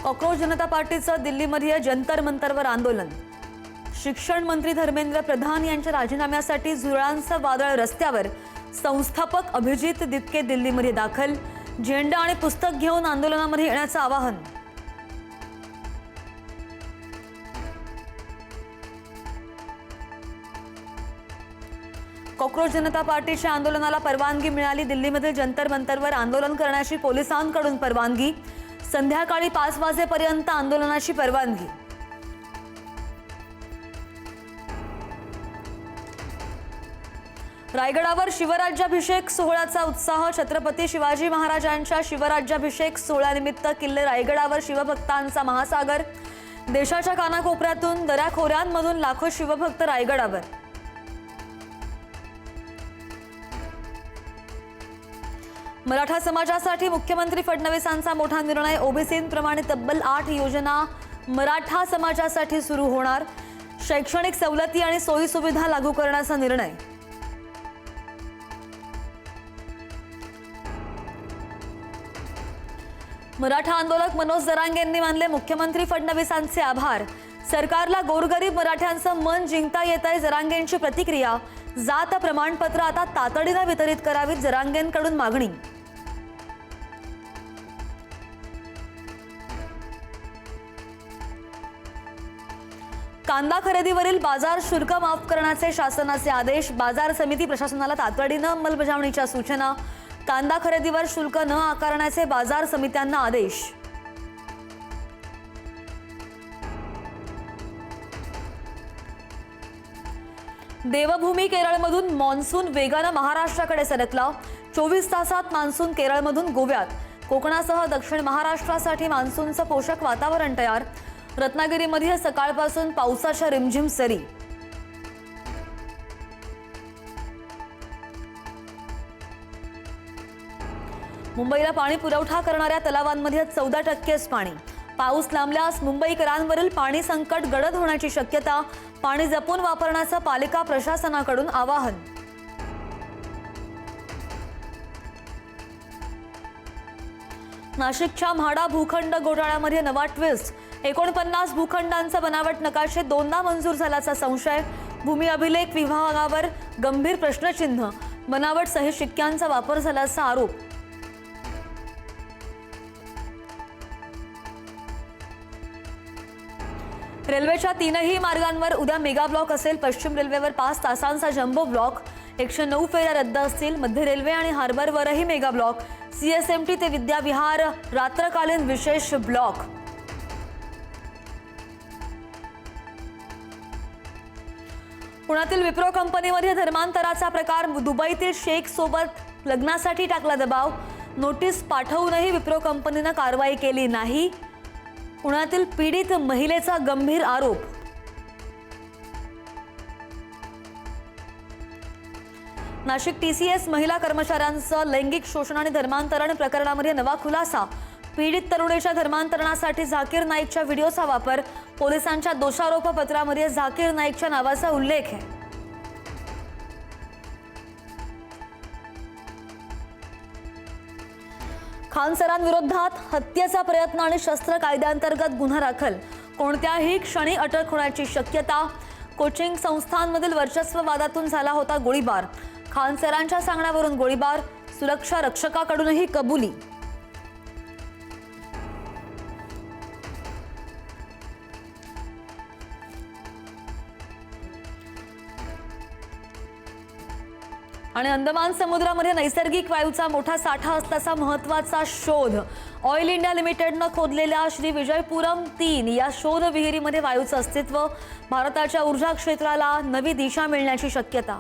Cockroach जनता पार्टीचं दिल्लीमध्ये जंतर मंतरवर आंदोलन। शिक्षण मंत्री धर्मेंद्र प्रधान यांच्या राजीनाम्यासाठी झुरळांचं वादळ रस्त्यावर। संस्थापक अभिजित दिपके दिल्लीमध्ये दाखल। झेंडा आणि पुस्तक घेऊन आंदोलनामध्ये येण्याचं आवाहन। कॉक्रोच जनता पार्टीच्या आंदोलनाला परवानगी मिळाली। दिल्लीमध्ये जंतर मंतरवर आंदोलन करण्याची पोलिसांकडून परवानगी। संध्याकाळी 5 वाजेपर्यंत आंदोलनाची परवानगी। रायगडावर शिवराज्याभिषेक सोहळ्याचा उत्साह। छत्रपती शिवाजी महाराजांच्या शिवराज्याभिषेक सोहळ्यानिमित्त किल्ले रायगडावर शिवभक्तांचा महासागर। देशाच्या कानाकोपऱ्यातून दऱ्याखोऱ्यांमधून लाखो शिवभक्त रायगडावर। मराठा समाजासाठी मुख्यमंत्री फडणवीसांचा मोठा निर्णय। ओबीसींप्रमाणे तब्बल 8 योजना मराठा समाजासाठी सुरू होणार। शैक्षणिक सवलती आणि सोयी सुविधा लागू करण्याचा निर्णय। मराठा आंदोलक मनोज जरांगेंनी मानले मुख्यमंत्री फडणवीसांचे आभार। सरकारला गोरगरीब मराठ्यांचं मन जिंकता येतंय। जरांगेंची प्रतिक्रिया। जात प्रमाणपत्र आता तातडीने वितरित करावीत, जरांगेंकडून मागणी। कांदा खरेदीवरील बाजार शुल्क माफ करण्याचे शासनाचे आदेश। बाजार समिती प्रशासनाला तातडीने अंमलबजावणीच्या सूचना। कांदा खरेदीवर शुल्क न आकारण्याचे बाजार समित्यांना आदेश। देवभूमी केरळमधून मान्सून वेगाने महाराष्ट्राकडे सरकला। 24 तासात मान्सून केरळमधून गोव्यात। कोकणासह दक्षिण महाराष्ट्रासाठी मान्सूनचं पोषक वातावरण तयार। रत्नागिरीमध्ये सकाळपासून पावसाच्या रिमझिम सरी। मुंबईला पाणी पुरवठा करणाऱ्या तलावांमध्ये 14%च पाणी। पाऊस लांबल्यास मुंबईकरांवरील पाणी संकट गडद होण्याची शक्यता। पाणी जपून वापरण्याचं पालिका प्रशासनाकडून आवाहन। नाशिकच्या म्हाडा भूखंड घोटाळ्यामध्ये नवा ट्विस्ट। 49 भूखंडांचा बनावट नकाशे 2दा मंजूर झाल्याचा संशय। भूमी अभिलेख विभागावर गंभीर प्रश्नचिन्ह। बनावट सही शिक्क्यांचा वापर झाल्याचा आरोप। रेल्वेच्या 3ही मार्गांवर उद्या मेगा ब्लॉक असेल। पश्चिम रेल्वेवर 5 तासांचा जम्बो ब्लॉक। 109 फेऱ्या रद्द असतील। मध्य रेल्वे आणि हार्बरवरही मेगा ब्लॉक। सीएसएमटी ते विद्याविहार रात्रकालीन विशेष ब्लॉक। पुण्यातील विप्रो कंपनीमध्ये धर्मांतराचा प्रकार। दुबईतील शेख सोबत लग्नासाठी टाकला दबाव। नोटीस पाठवूनही विप्रो कंपनीने कारवाई केली नाही। पुण्यातील पीडित महिलेचा गंभीर आरोप। नाशिक टीसीएस महिला कर्मचाऱ्यांचं लैंगिक शोषण आणि धर्मांतरण प्रकरणामध्ये नवा खुलासा। पीडित तरुणीच्या धर्मांतरणासाठी झाकीर नाईकच्या व्हिडिओचा वापर। पोलिसांच्या दोषारोपपत्रामध्ये झाकीर नाईकच्या नावाचा उल्लेख आहे। खानसरांविरोधात हत्येचा प्रयत्न आणि शस्त्र कायद्याअंतर्गत गुन्हा दाखल। कोणत्याही क्षणी अटक होण्याची शक्यता। कोचिंग संस्थांमधील वर्चस्व वादातून झाला होता गोळीबार। खानसरांच्या सांगण्यावरून गोळीबार। सुरक्षा रक्षकाकडूनही कबुली। आणि अंदमान समुद्रामध्ये नैसर्गिक वायूचा मोठा साठा असल्याचा महत्त्वाचा शोध। ऑइल इंडिया लिमिटेडनं खोदलेल्या श्री विजयपुरम 3 या शोध विहिरीमध्ये वायूचं अस्तित्व। भारताच्या ऊर्जा क्षेत्राला नवी दिशा मिळण्याची शक्यता।